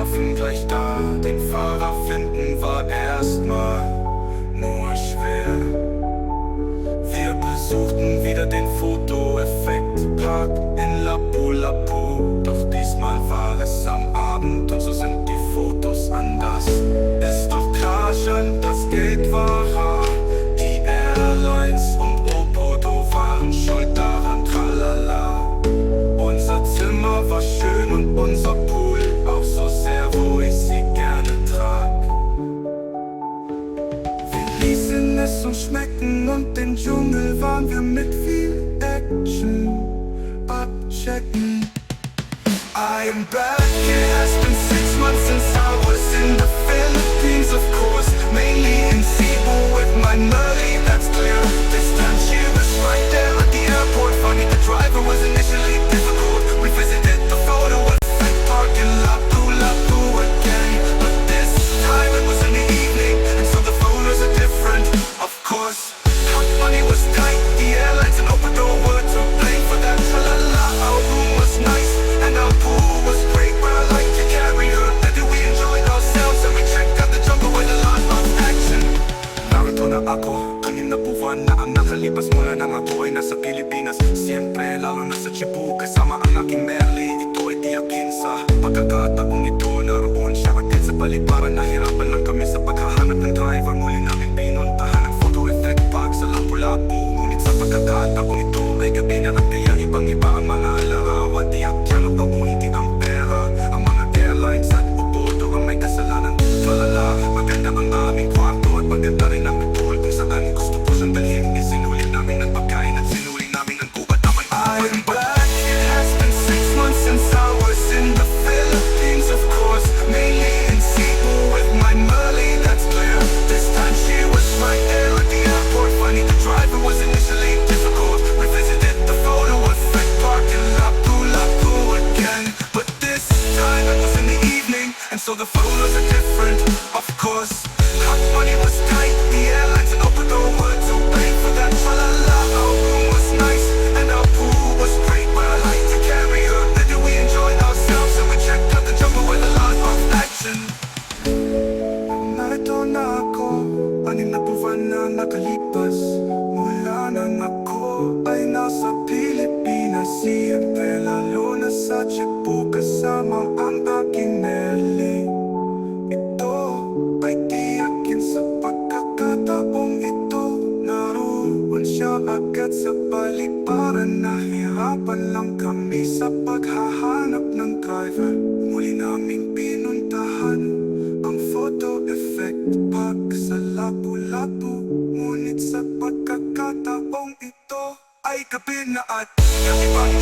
Hafen gleich da. Den Fahrer finden war erstmal nur schwer. Wir besuchten wieder den Fotoeffekt-Park in Lapu-Lapu. Doch diesmal war es am Abend und so sind die Fotos anders. Ist doch klar schon, das Geld war rar. Die Airlines und Opodo waren schuld daran, tralala. Unser Zimmer war schön und unser Pool auch so sehr, wo ich sie gerne trag. Wir ließen es uns schmecken und den Dschungel waren wir mit viel Action abchecken. I am back, it has been 6 months since I was in the Philippines, of course. Mainly in Cebu with my Merly, that's clear. This time she was right there at the airport. Funny, the driver was initially difficult. We visited the photo effect park in Lapu-Lapu again. But this time it was in the evening, and so the photos are different, of course. Hot money was tight, the airlines and Opodo were to blame for that, tra-la-la. Our room was nice, and our pool was great, but I like to carry her. And we enjoyed ourselves, and we checked out the jungle with a lot of action. Narito na ako, kanina buwan na ang nakalipas mula nang ako ay nasa Pilipinas. Siyempre, lalo na sa Cebu, kasama ang aking Merly. Ito ay tiyakin sa pagkakataong ito. Naroon siya agad sa baliparan, nahirapan lang kami sa paghahanap ng driver. Muli namin pinuntahan ang photo effect park sa Lapu-Lapu. Ngunit sa pagkakataong ito ay gabi na at kaya ibang-iba ang mga larawan. Tiyak yan ang pamunitin ang pera. Ang mga airlines at Opodo ang may kasalanan. Falala, maganda ang aming kwarto at maganda rin ang pool kung saan gusto po siyang dalhin. Sinuli namin ang pagkain at sinuli namin ang kubat na may I'm back, it has been 6 months since I was in the Philippines, of course. Mainly in Cebu with my Merly, that's clear. This time she was right there at the airport. Funny, the driver was initially difficult. We visited the photo effect park in Lapu-Lapu again. But this time it was in the evening, and so the photos are different, of course. Hot money was tight, the airlines and Opodo were to blame for that, tra-la-la. Our room was nice, and our pool was great, but I like to carry her. And we enjoyed ourselves, and we checked out the jungle with a lot of action. Narito na ako, 6 na buwan na nakalipas mula nang ako ay nasa Pilipinas. Siyempre lalo na sa Cebu, kasama ang aking Merly. Ito ay tiyakin sa pagkakataong ito. Naroon siya agad sa baliparan. Nahirapan lang kami sa paghahanap ng driver. Muli naming pinuntahan ang photo effect park sa Lapu-Lapu. Ngunit sa pagkakataong ito ay gabi na at yung ibang